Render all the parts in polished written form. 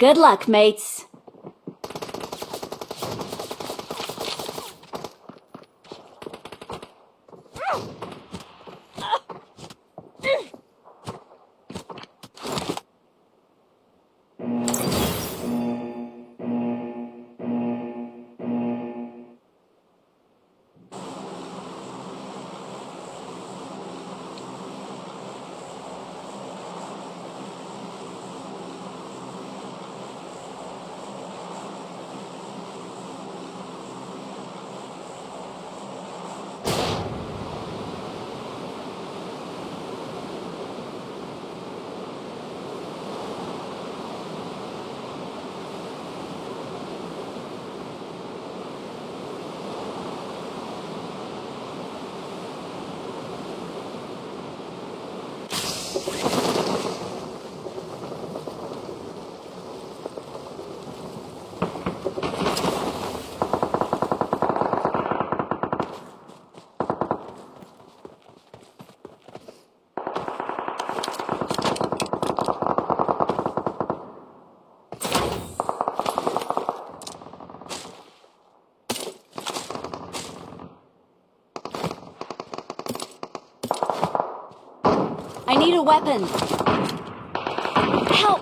Good luck, mates. I need a weapon. Help!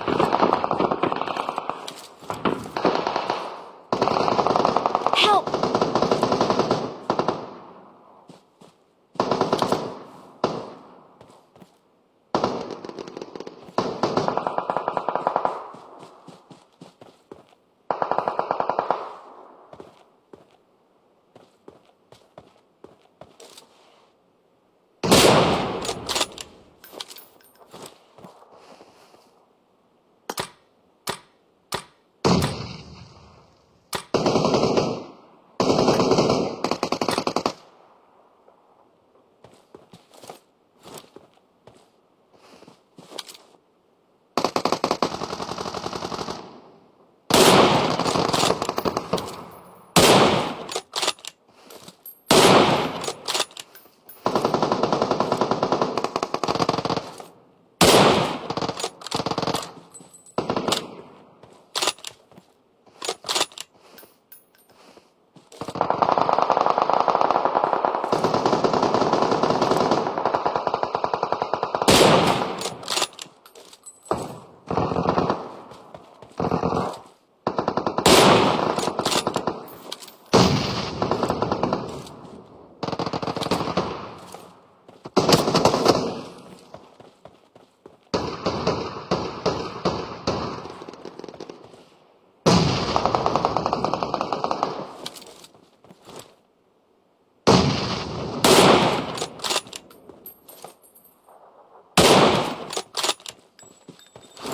Help!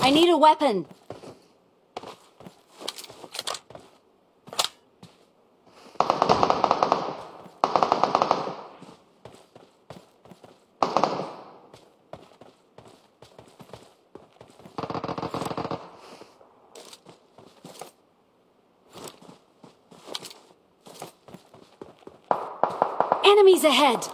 I need a weapon. Enemies ahead!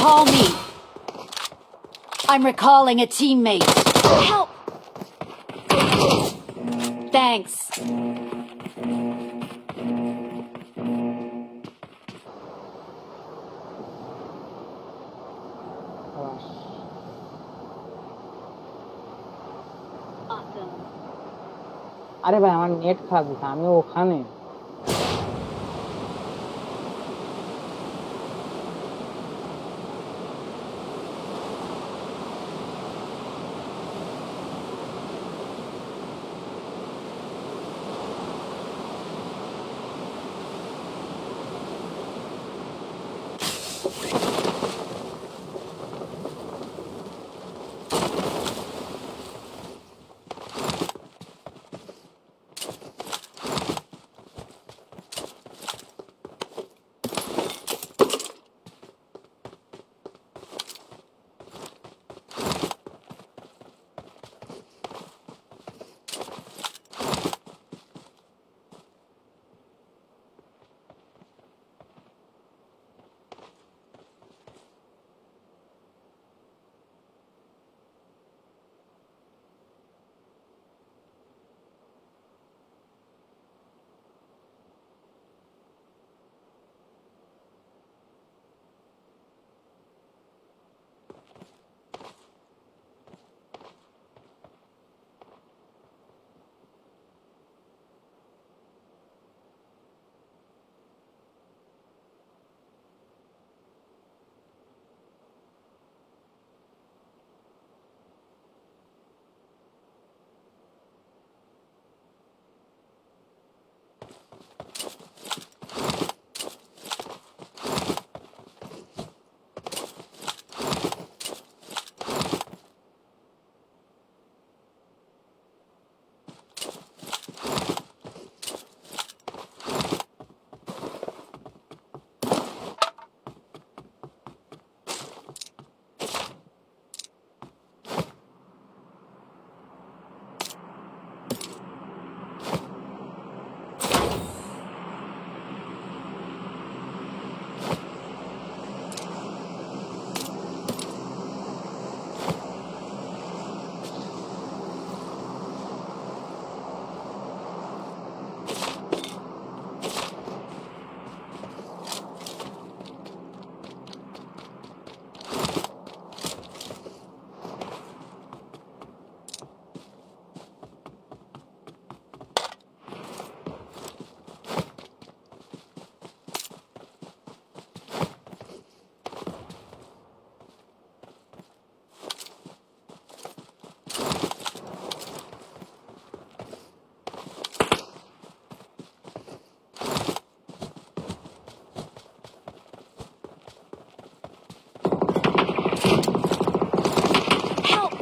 recall me. I'm recalling a teammate. Help! Thanks. Awesome. আরে ভাই আমার net খারাপ দিচ্ছে আমি ওখানে Help!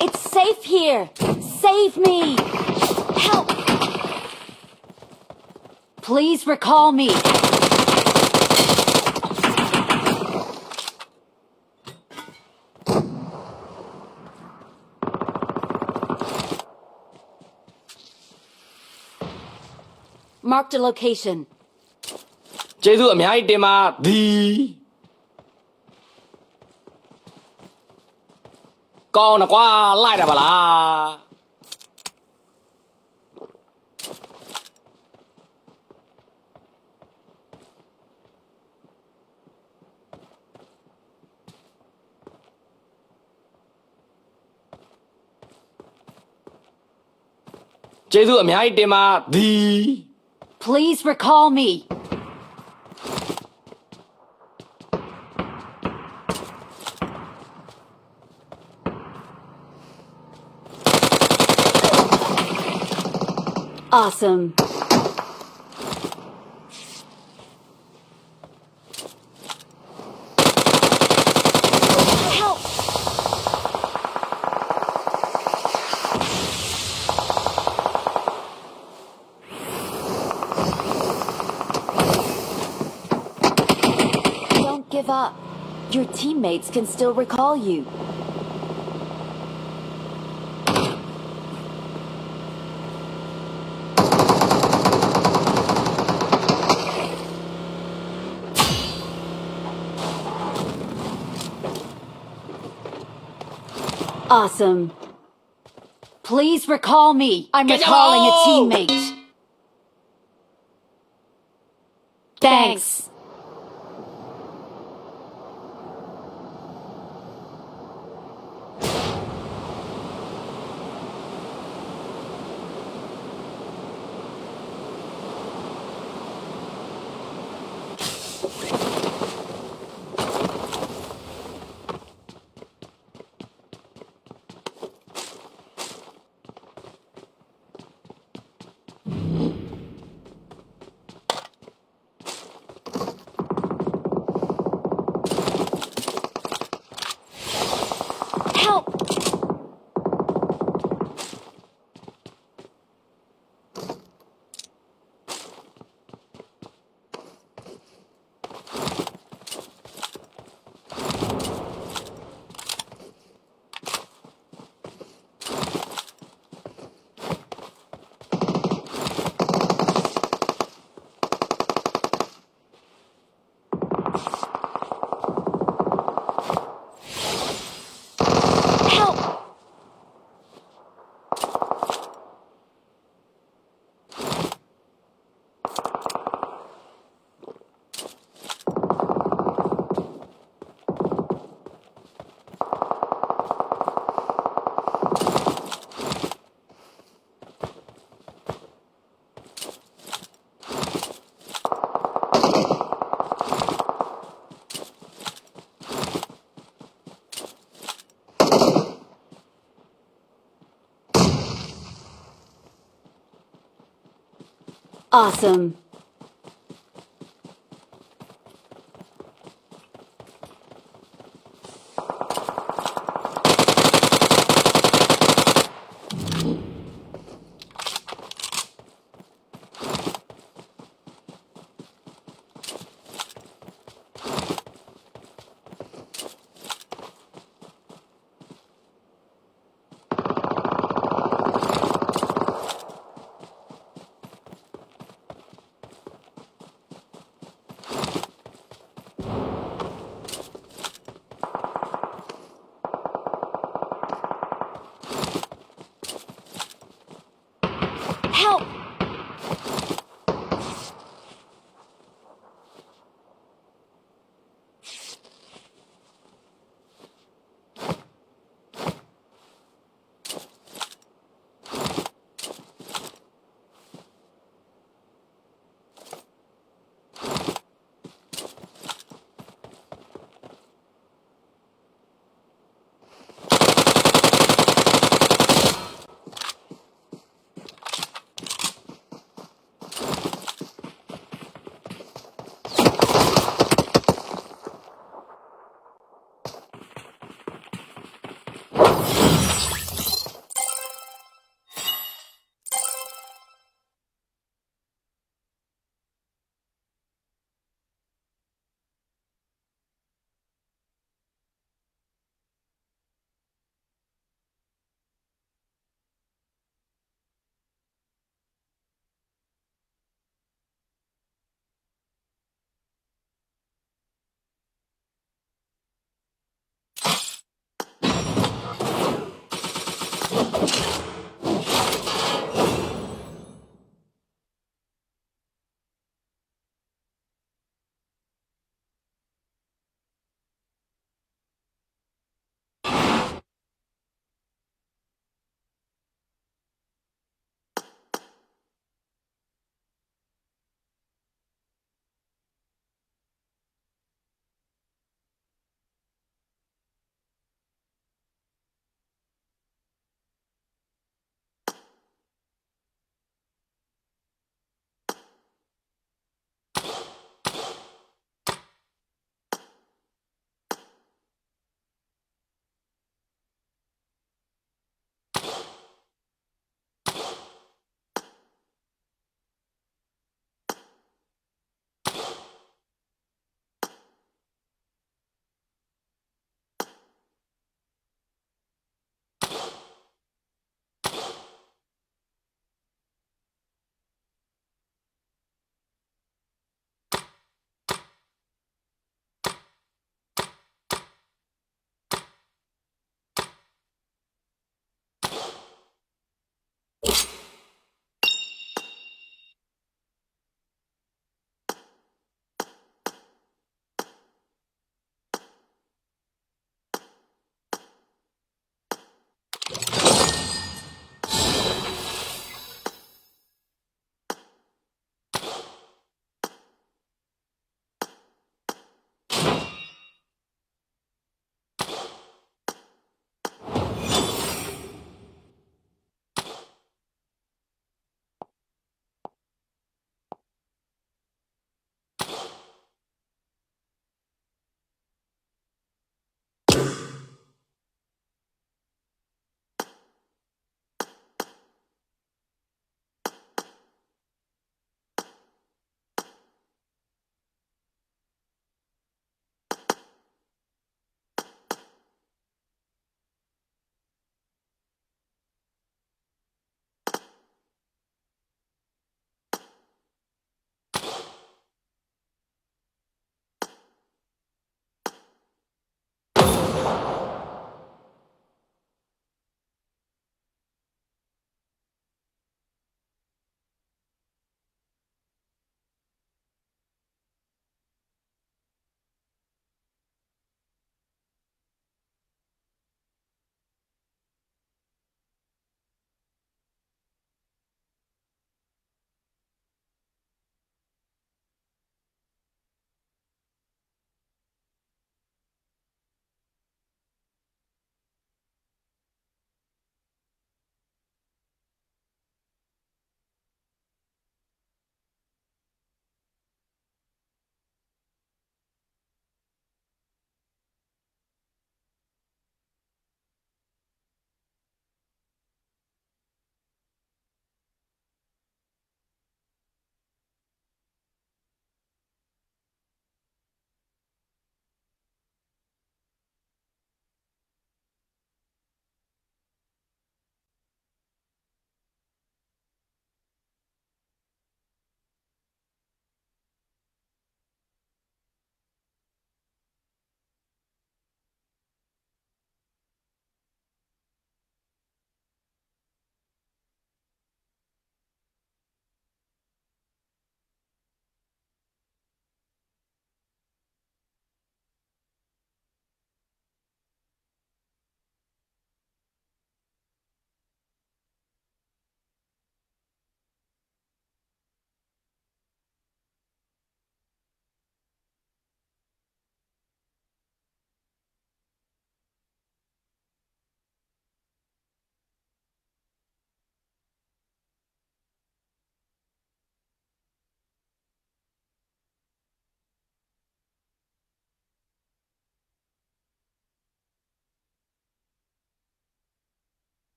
It's safe here. Save me. Help! Please recall me. Marked a location. ကျေးဇူးအများကြီးတင်ပါသည်ကောင်းတော့ကွာလိုက်တာပါလားကျေးဇူးအများကြီးတင်ပါသည် Please recall me. Awesome. Help! Don't give up. Your teammates can still recall you. Awesome. Please recall me. I'm Get recalling a out! teammate. Thanks. Help! Help! Awesome.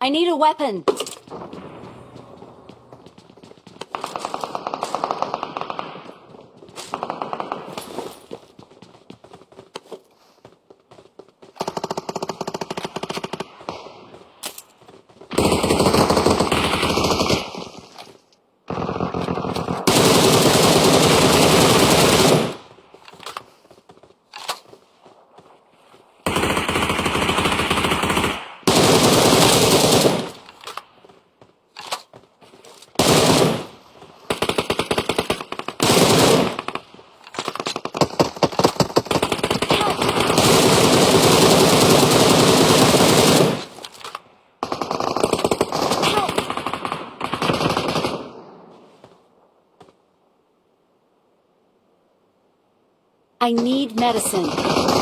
I need a weapon. I need medicine.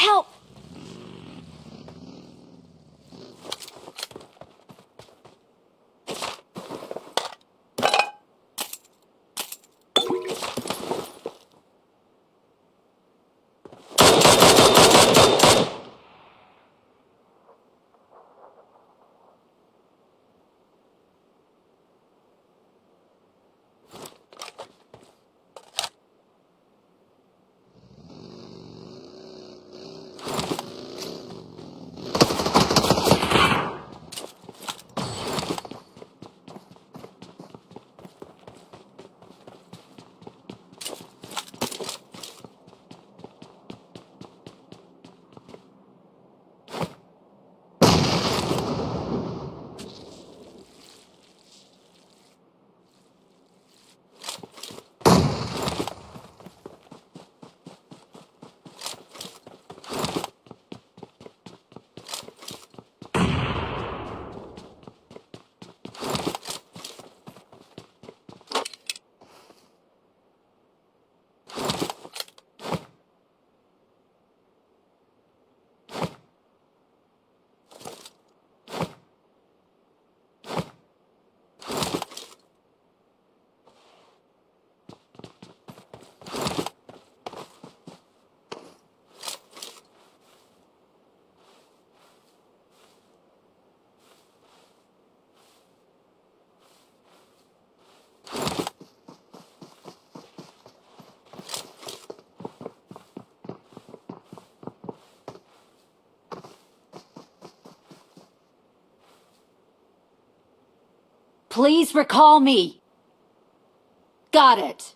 Help! Please recall me. Got it.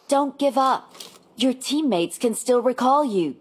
Don't give up. Your teammates can still recall you.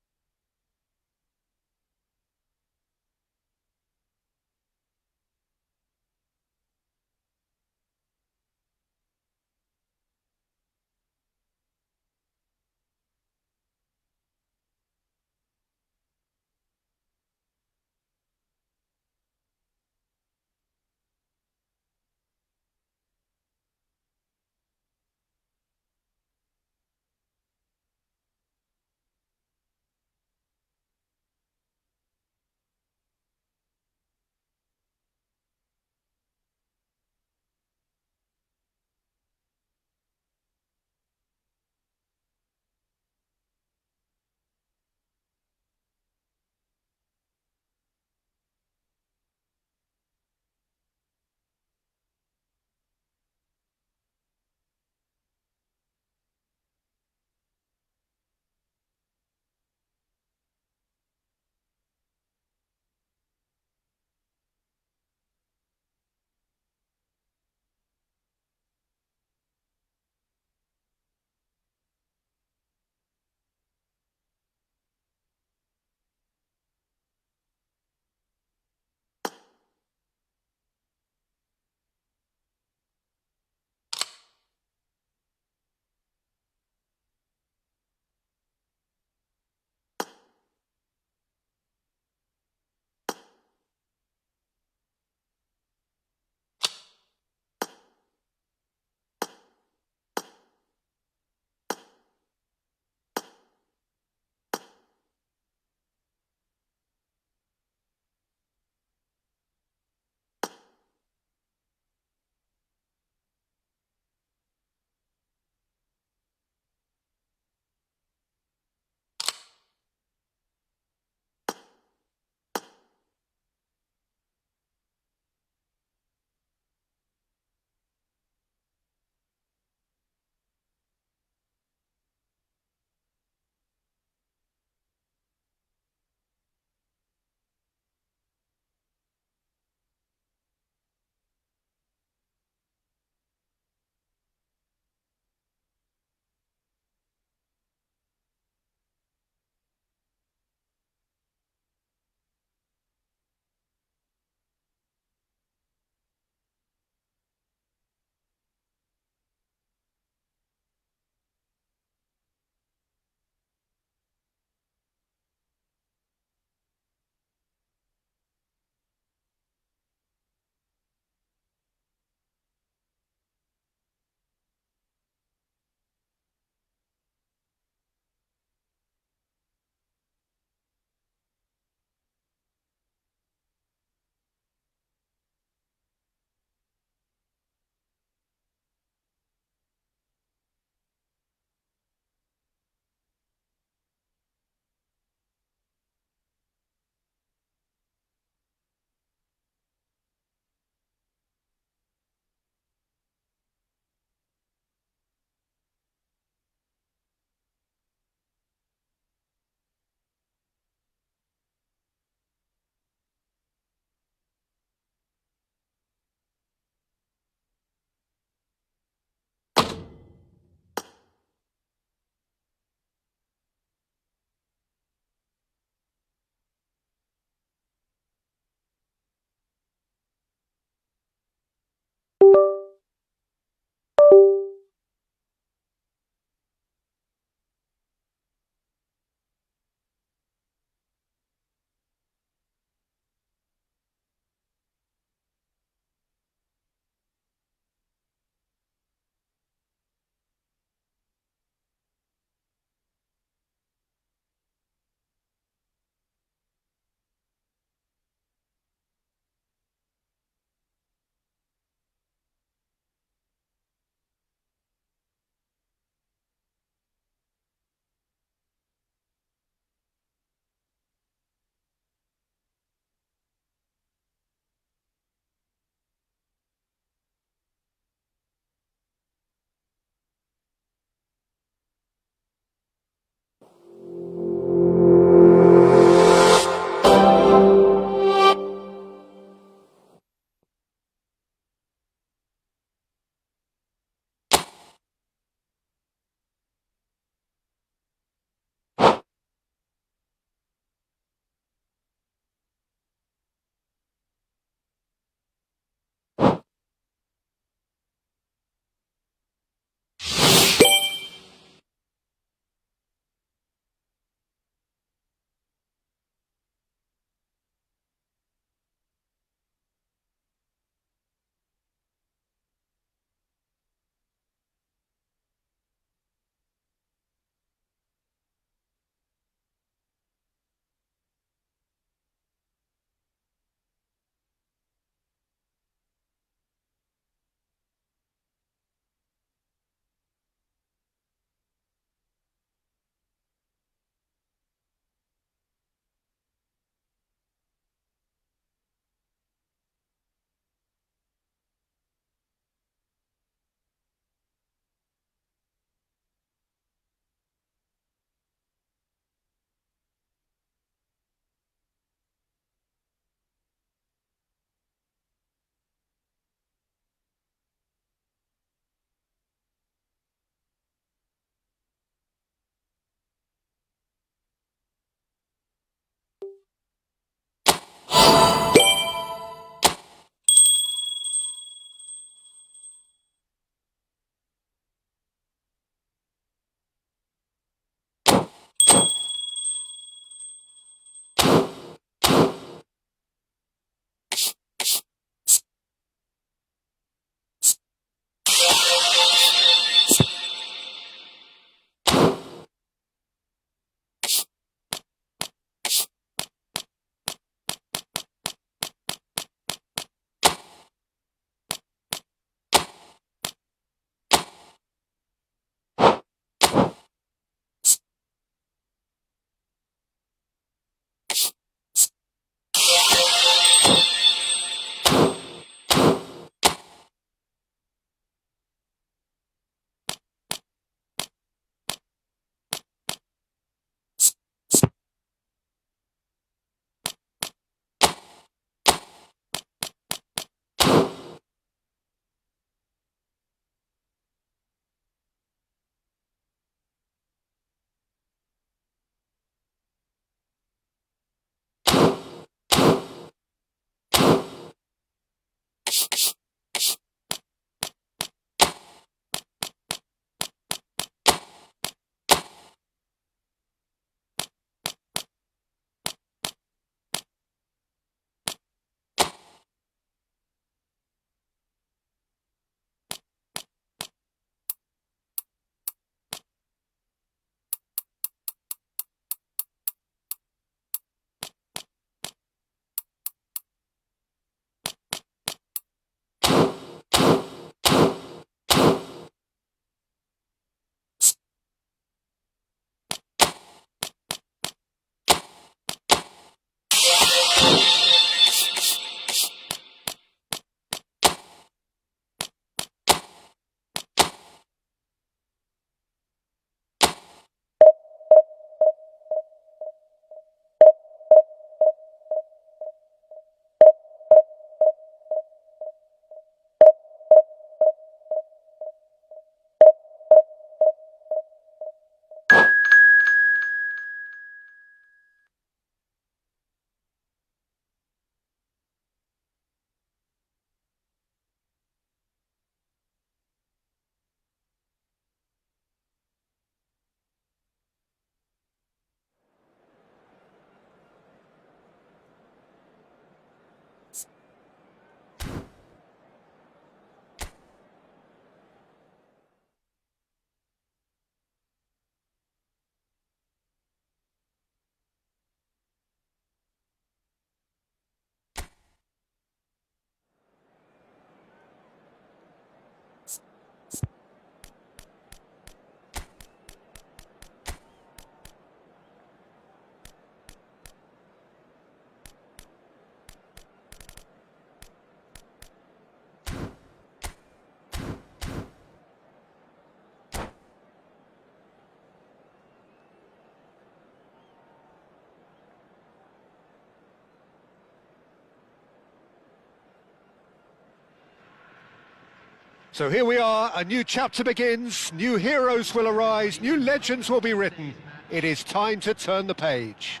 So here we are, a new chapter begins, new heroes will arise, new legends will be written. It is time to turn the page.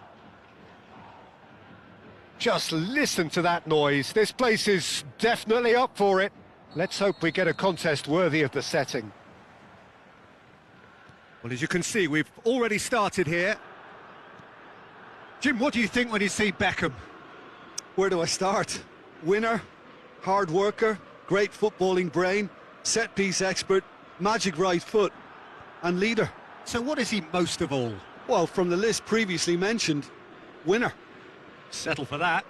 Just listen to that noise. This place is definitely up for it. Let's hope we get a contest worthy of the setting. Well, as you can see, we've already started here. Jim, what do you think when you see Beckham? Where do I start? Winner, hard worker, great footballing brain, set-piece expert, magic right foot, and leader. So what is he most of all? Well, from the list previously mentioned, winner. Settle for that.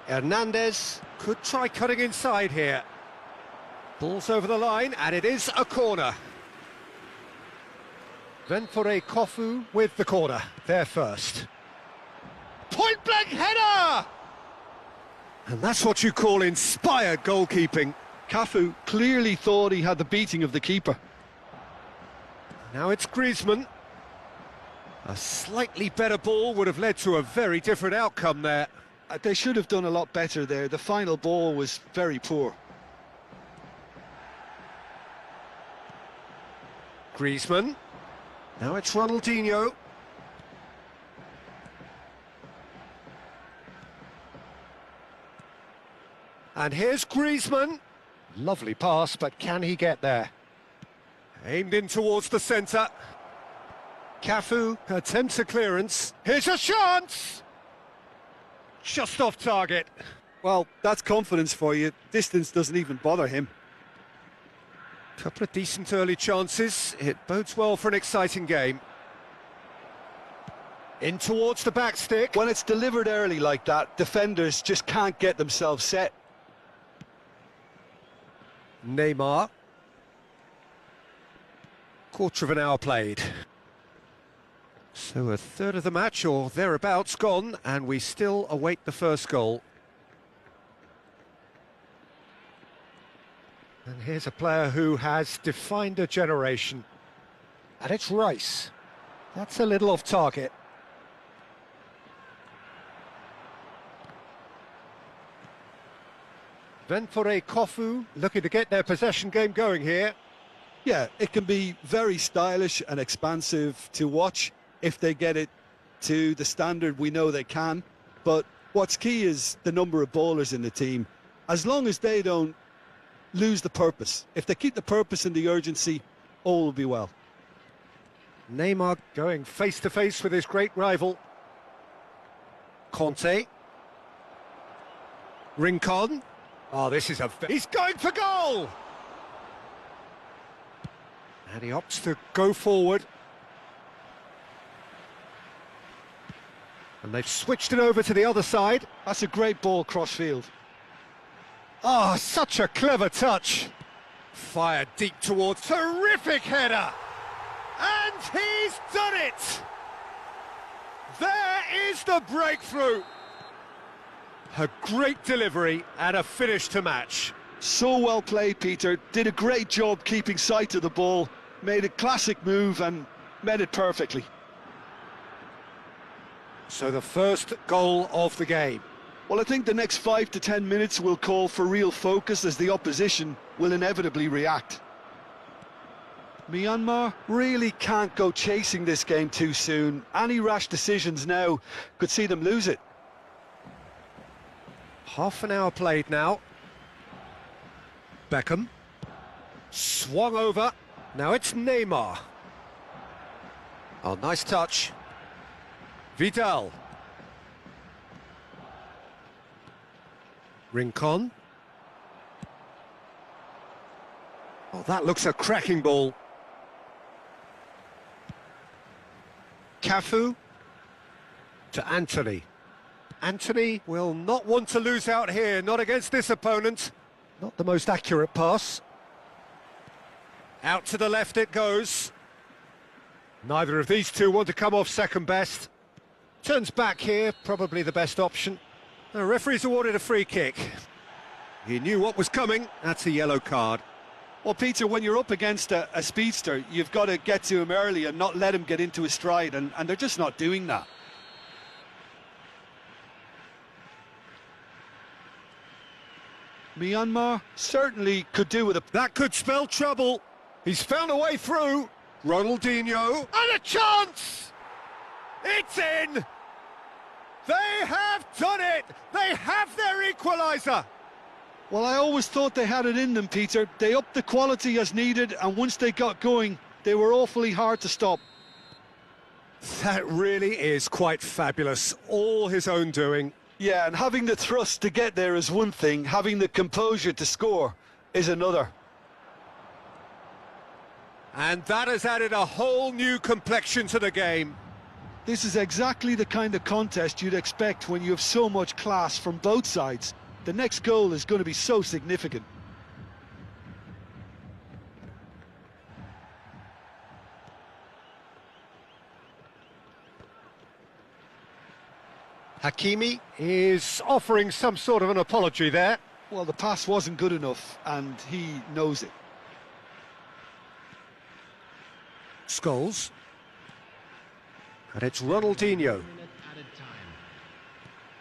Hernandez could try cutting inside here. Ball's over the line, and it is a corner. Venfore Kofu with the corner, there first. Point-blank header! And that's what you call inspired goalkeeping. Cafu clearly thought he had the beating of the keeper. Now it's Griezmann. A slightly better ball would have led to a very different outcome there. They should have done a lot better there. The final ball was very poor. Griezmann. Now it's Ronaldinho. And here's Griezmann. Lovely pass, but can he get there? Aimed in towards the centre. Cafu attempts a clearance. Here's a chance! Just off target. Well, that's confidence for you. Distance doesn't even bother him. Couple of decent early chances. It bodes well for an exciting game. In towards the back stick. When it's delivered early like that, defenders just can't get themselves set. Neymar. Quarter of an hour played. So a third of the match or thereabouts gone, and we still await the first goal. And here's a player who has defined a generation. And it's Rice. That's a little off target. Venfore Kofu looking to get their possession game going here. Yeah, it can be very stylish and expansive to watch if they get it to the standard we know they can. But what's key is the number of bowlers in the team. As long as they don't lose the purpose, if they keep the purpose and the urgency, all will be well. Neymar going face-to-face with his great rival. Conte. Rincon. Oh, this is a... He's going for goal! And he opts to go forward. And they've switched it over to the other side. That's a great ball cross-field. Oh, such a clever touch. Fired deep towards... Terrific header! And he's done it! There is the breakthrough! A great delivery and a finish to match. So well played, Peter. Did a great job keeping sight of the ball. Made a classic move and met it perfectly. So the first goal of the game. Well, I think the next 5 to 10 minutes will call for real focus as the opposition will inevitably react. Myanmar really can't go chasing this game too soon. Any rash decisions now could see them lose it. Half an hour played now. Beckham. Swung over. Now it's Neymar. Oh, nice touch. Vidal. Rincon. Oh, that looks a cracking ball. Cafu to Anthony. Anthony will not want to lose out here, not against this opponent. Not the most accurate pass. Out to the left it goes. Neither of these two want to come off second best. Turns back here, probably the best option. The referee's awarded a free kick. He knew what was coming, that's a yellow card. Well, Peter, when you're up against a speedster, you've got to get to him early and not let him get into his stride, and they're just not doing that. Myanmar certainly could do with a... That could spell trouble. He's found a way through. Ronaldinho, and a chance! It's in! They have done it! They have their equaliser! Well, I always thought they had it in them, Peter. They upped the quality as needed, and once they got going, they were awfully hard to stop. That really is quite fabulous. All his own doing. Yeah, and having the thrust to get there is one thing, having the composure to score is another. And that has added a whole new complexion to the game. This is exactly the kind of contest you'd expect when you have so much class from both sides. The next goal is going to be so significant. Hakimi is offering some sort of an apology there. Well, the pass wasn't good enough, and he knows it. Scholes. And it's Ronaldinho.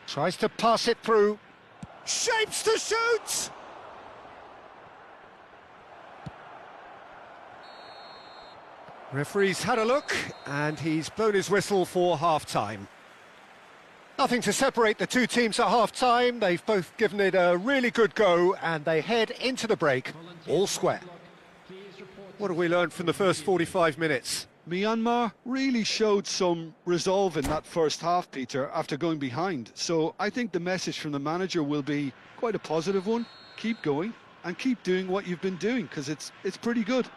Tries to pass it through. Shapes to shoot! Referee's had a look, and he's blown his whistle for half-time. Nothing to separate the two teams at half-time. They've both given it a really good go, and they head into the break all square. What have we learned from the first 45 minutes? Myanmar really showed some resolve in that first half, Peter, after going behind. So I think the message from the manager will be quite a positive one. Keep going and keep doing what you've been doing, because it's pretty good.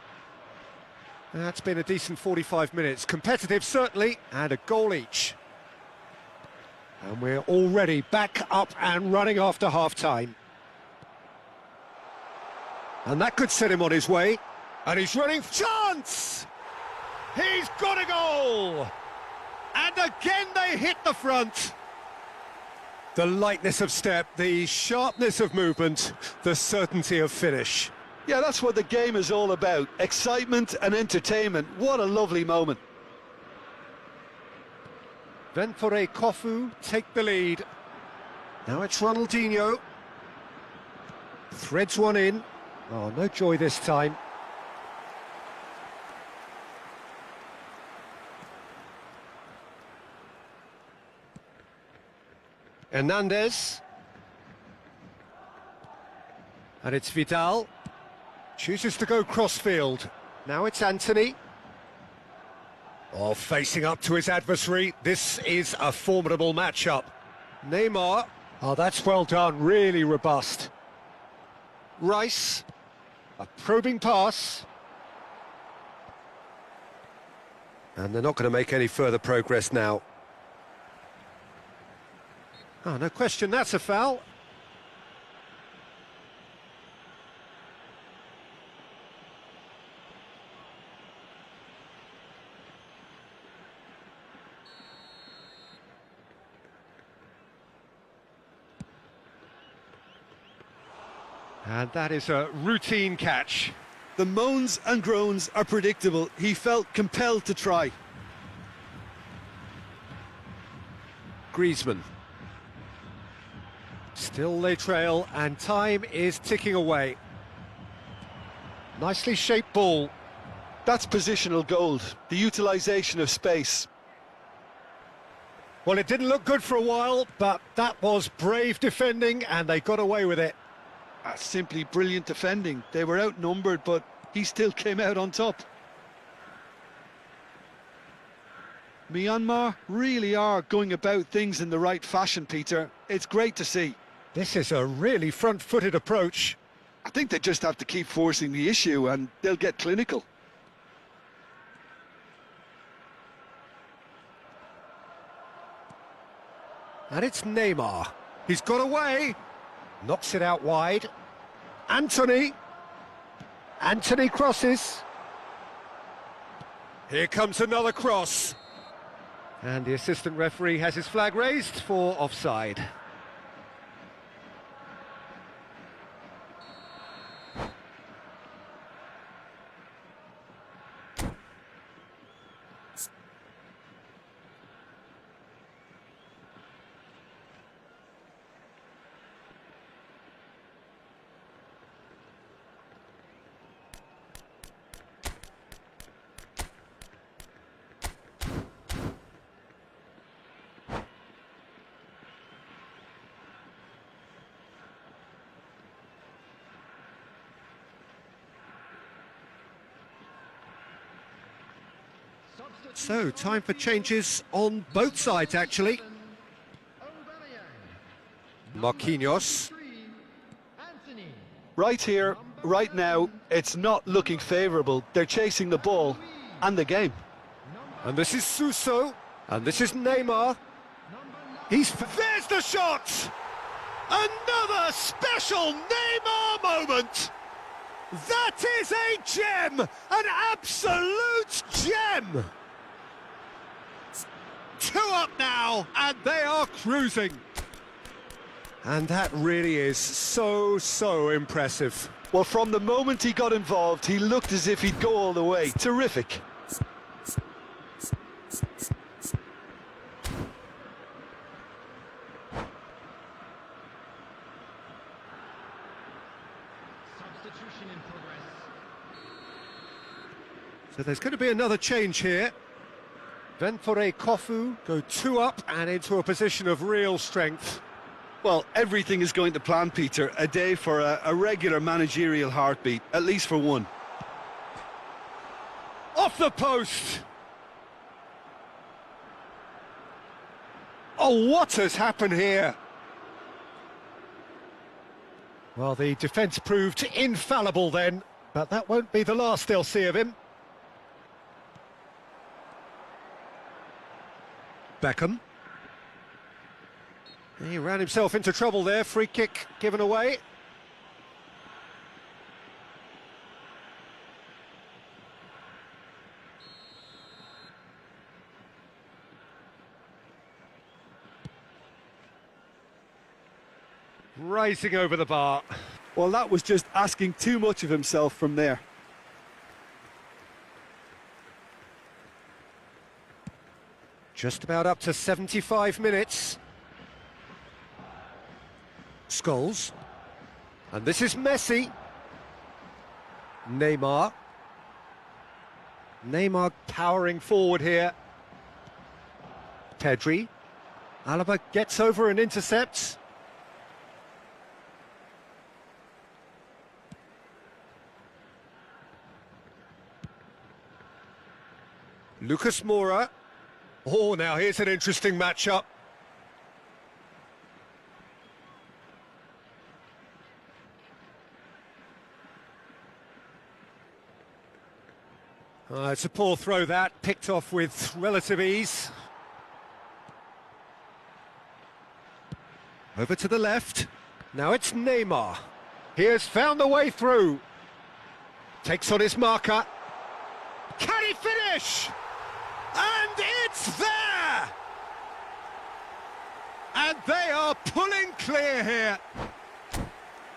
That's been a decent 45 minutes. Competitive, certainly, and a goal each. And we're already back up and running after half-time. And that could set him on his way. And he's running. Chance! He's got a goal! And again they hit the front. The lightness of step, the sharpness of movement, the certainty of finish. Yeah, that's what the game is all about. Excitement and entertainment. What a lovely moment. Ventore Kofu take the lead. Now it's Ronaldinho. Threads one in. Oh, no joy this time. Hernandez. And it's Vidal. Chooses to go crossfield. Now it's Anthony. Oh, facing up to his adversary. This is a formidable matchup. Neymar. Oh, that's well done. Really robust. Rice. A probing pass. And they're not going to make any further progress now. Oh, no question, that's a foul. And that is a routine catch. The moans and groans are predictable. He felt compelled to try. Griezmann. Still they trail, and time is ticking away. Nicely shaped ball. That's positional gold, the utilisation of space. Well, it didn't look good for a while, but that was brave defending, and they got away with it. That's simply brilliant defending. They were outnumbered, but he still came out on top. Myanmar really are going about things in the right fashion, Peter. It's great to see. This is a really front-footed approach. I think they just have to keep forcing the issue and they'll get clinical. And it's Neymar. He's got away. Knocks it out wide. Anthony. Anthony crosses. Here comes another cross. And the assistant referee has his flag raised for offside. So, time for changes on both sides, actually. Marquinhos. Right here, right now, it's not looking favourable. They're chasing the ball and the game. And this is Suso. And this is Neymar. There's the shot! Another special Neymar moment! That is a gem! An absolute gem! 2 up now, and they are cruising. And that really is so impressive. Well, from the moment he got involved, he looked as if he'd go all the way. Terrific. Substitution in progress. So there's going to be another change here. Venfore Kofu go 2 up and into a position of real strength. Well, everything is going to plan, Peter. A day for a regular managerial heartbeat, at least for one. Off the post! Oh, what has happened here? Well, the defence proved infallible then, but that won't be the last they'll see of him. Beckham. He ran himself into trouble there, free kick given away. Rising over the bar. Well, that was just asking too much of himself from there. Just about up to 75 minutes. Scholes. And this is Messi. Neymar. Neymar powering forward here. Pedri. Alaba gets over and intercepts. Lucas Moura. Oh, now here's an interesting matchup. It's a poor throw that, picked off with relative ease. Over to the left. Now it's Neymar. He has found the way through. Takes on his marker. Can he finish? And it's there! And they are pulling clear here.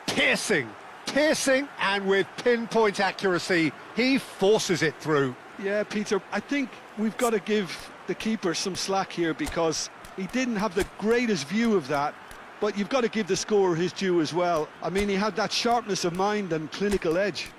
Piercing, and with pinpoint accuracy, he forces it through. Yeah, Peter, I think we've got to give the keeper some slack here because he didn't have the greatest view of that, but you've got to give the scorer his due as well. I mean, he had that sharpness of mind and clinical edge.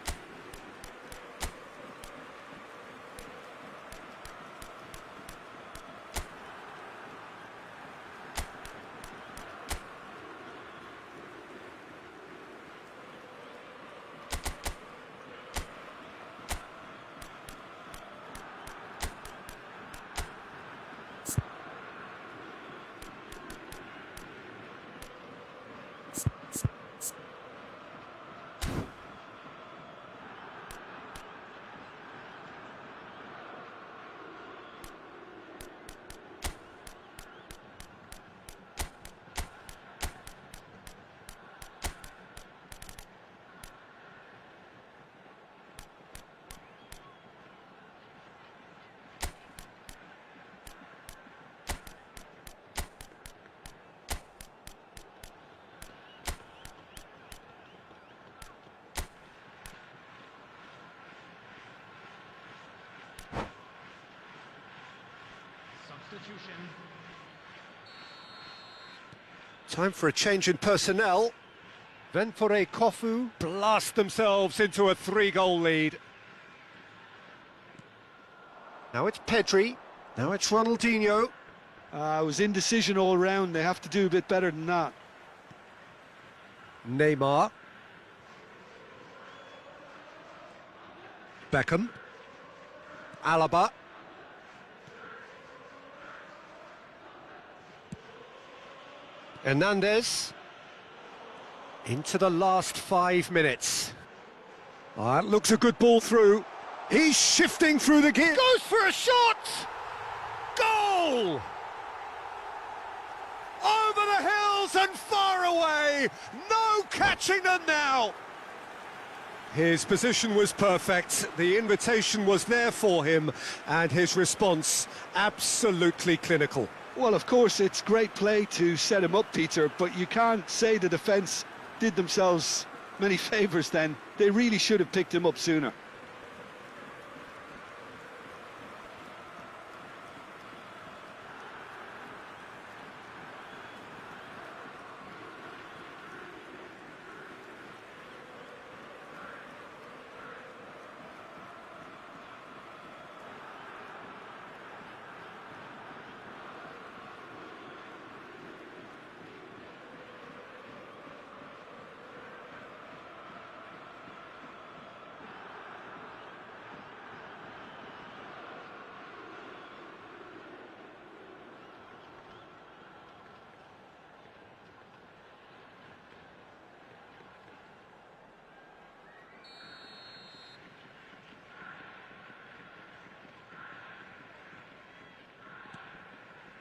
Substitution. Time for a change in personnel. Venfore Kofu blast themselves into a 3-goal lead. Now it's Pedri. Now it's Ronaldinho. It was indecision all round. They have to do a bit better than that. Neymar. Beckham. Alaba. Hernandez. Into the last 5 minutes. That looks a good ball through. He's shifting through the gear. Goes for a shot! Goal! Over the hills and far away. No catching them now. His position was perfect. The invitation was there for him, and his response absolutely clinical. Well, of course, it's great play to set him up, Peter, but you can't say the defence did themselves many favours then. They really should have picked him up sooner.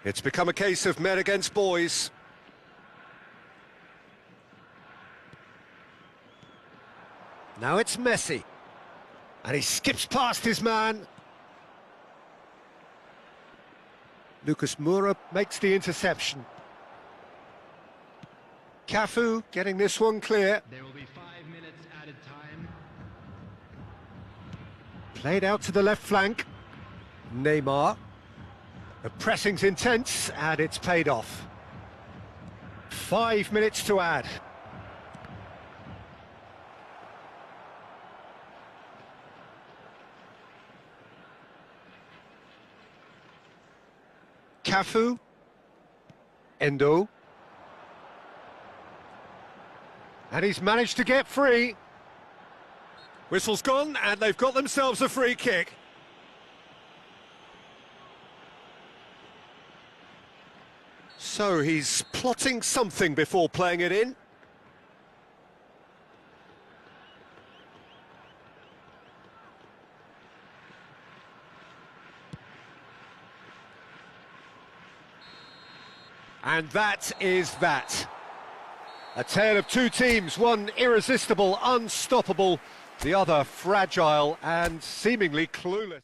It's become a case of men against boys. Now it's Messi. And he skips past his man. Lucas Moura makes the interception. Cafu getting this one clear. There will be 5 minutes added time. Played out to the left flank. Neymar. The pressing's intense, and it's paid off. 5 minutes to add. Cafu. Endo. And he's managed to get free. Whistle's gone, and they've got themselves a free kick. So he's plotting something before playing it in. And that is that. A tale of two teams, one irresistible, unstoppable, the other fragile and seemingly clueless.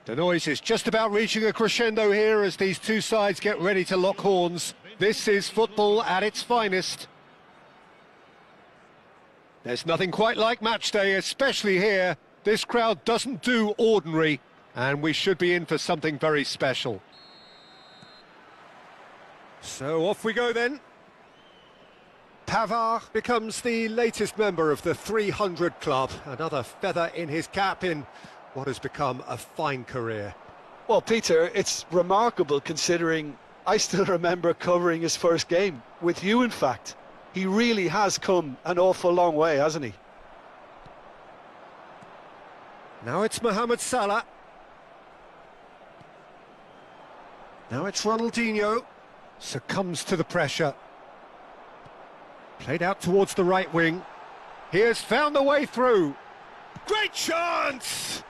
The noise is just about reaching a crescendo here as these two sides get ready to lock horns. This is football at its finest. There's nothing quite like match day, especially here. This crowd doesn't do ordinary, and we should be in for something very special. So off we go then. Pavard becomes the latest member of the 300 club, another feather in his cap in what has become a fine career. Well, Peter, it's remarkable considering I still remember covering his first game, with you in fact. He really has come an awful long way, hasn't he? Now it's Mohamed Salah. Now it's Ronaldinho. Succumbs to the pressure. Played out towards the right wing. He has found the way through. Great chance!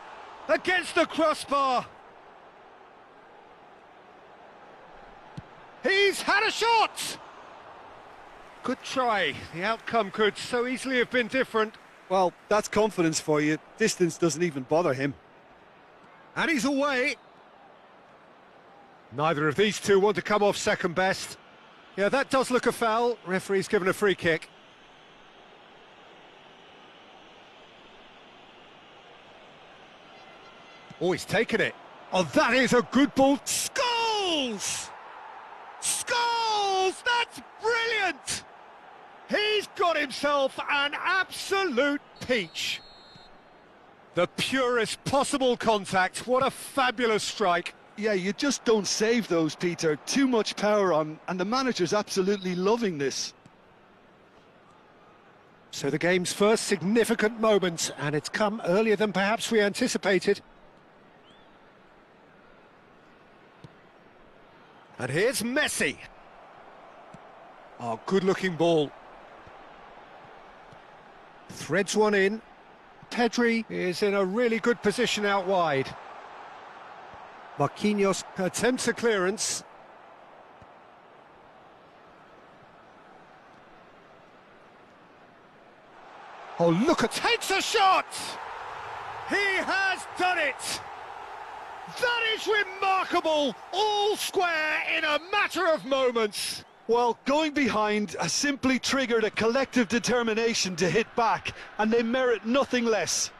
Against the crossbar. He's had a shot! Good try. The outcome could so easily have been different. Well, that's confidence for you. Distance doesn't even bother him. And he's away. Neither of these two want to come off second best. Yeah, that does look a foul. Referee's given a free kick. Oh, he's taken it. Oh, that is a good ball. Scholes! Scholes! That's brilliant! He's got himself an absolute peach. The purest possible contact. What a fabulous strike. Yeah, you just don't save those, Peter. Too much power on, and the manager's absolutely loving this. So the game's first significant moment, and it's come earlier than perhaps we anticipated. And here's Messi. Oh, good-looking ball. Threads one in. Pedri is in a really good position out wide. Marquinhos attempts a clearance. Oh, look, takes a shot! He has done it! That is remarkable! All square in a matter of moments. Well, going behind has simply triggered a collective determination to hit back, and they merit nothing less.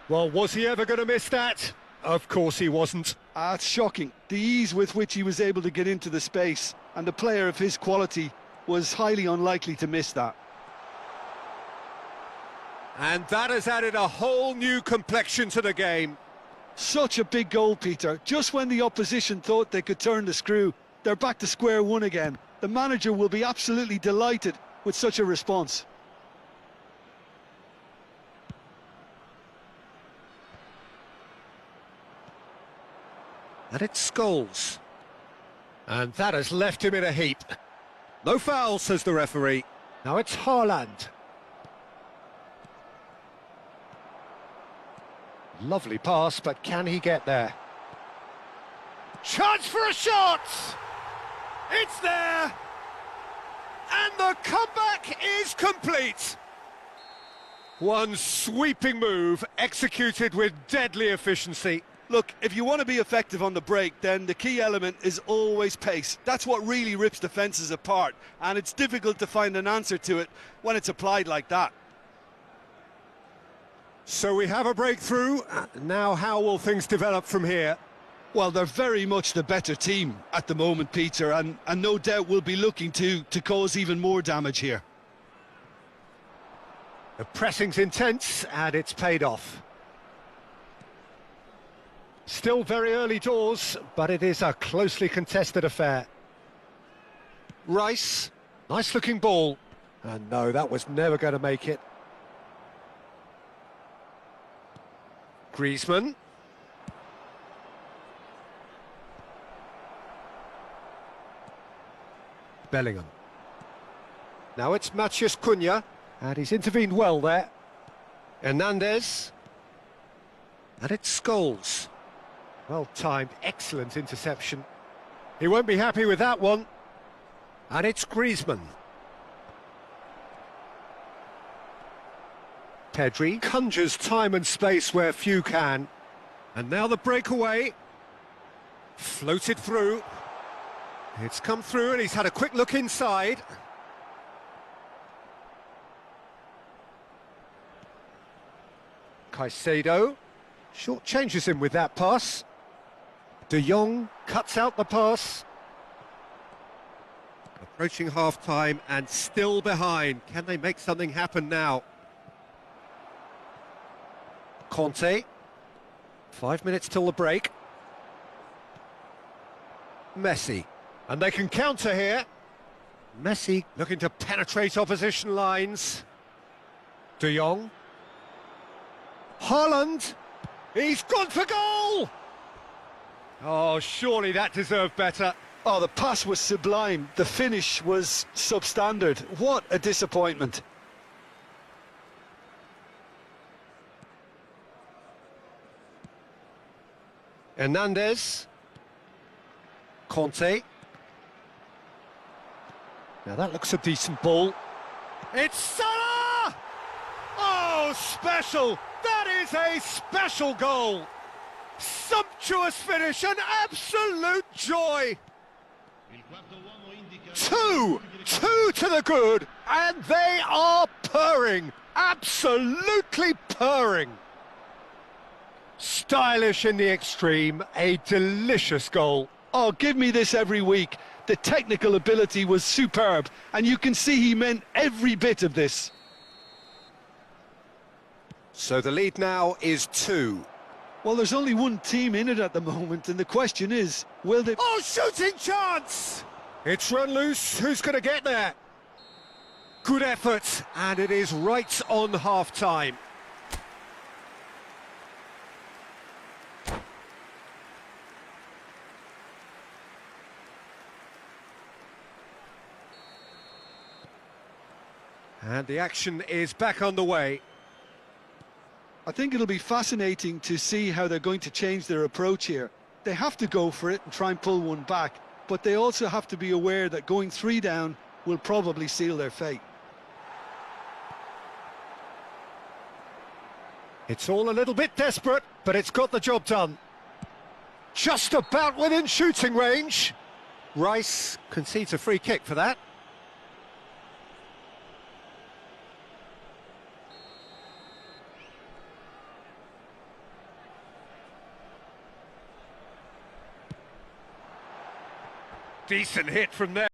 Well, was he ever going to miss that? Of course he wasn't. It's shocking. The ease with which he was able to get into the space, and a player of his quality was highly unlikely to miss that. And that has added a whole new complexion to the game. Such a big goal, Peter. Just when the opposition thought they could turn the screw, they're back to square one again. The manager will be absolutely delighted with such a response. And it's Scholes. And that has left him in a heap. No foul, says the referee. Now it's Haaland. Lovely pass, but can he get there? Chance for a shot! It's there! And the comeback is complete! One sweeping move, executed with deadly efficiency. Look, if you want to be effective on the break, then the key element is always pace. That's what really rips defences apart, and it's difficult to find an answer to it when it's applied like that. So we have a breakthrough. Now how will things develop from here? Well, they're very much the better team at the moment, Peter, and no doubt will be looking to cause even more damage here. The pressing's intense, and it's paid off. Still very early doors, but it is a closely contested affair. Rice, nice-looking ball. And no, that was never going to make it. Griezmann. Bellingham. Now it's Matheus Cunha, and he's intervened well there. Hernandez. And it's Scholes. Well-timed, excellent interception. He won't be happy with that one. And it's Griezmann. Pedri conjures time and space where few can. And now the breakaway. Floated through. It's come through and he's had a quick look inside. Caicedo short changes him with that pass. De Jong cuts out the pass. A Approaching half-time and still behind. Can they make something happen now? Conte. 5 minutes till the break. Messi. And they can counter here. Messi looking to penetrate opposition lines. De Jong. Haaland. He's gone for goal! Oh, surely that deserved better. Oh, the pass was sublime. The finish was substandard. What a disappointment. Hernandez. Conte. Now that looks a decent ball. It's Salah! Oh, special! That is a special goal! Sumptuous finish, an absolute joy! Two to the good, and they are purring, absolutely purring. Stylish in the extreme, a delicious goal. Oh, give me this every week. The technical ability was superb, and you can see he meant every bit of this. So the lead now is 2. Well, there's only one team in it at the moment, and the question is, will they... Oh, shooting chance! It's run loose, who's going to get there? Good effort, and it is right on half-time. And the action is back on the way. I think it'll be fascinating to see how they're going to change their approach here. They have to go for it and try and pull one back, but they also have to be aware that going 3 down will probably seal their fate. It's all a little bit desperate, but it's got the job done. Just about within shooting range. Rice concedes a free kick for that. Decent hit from there.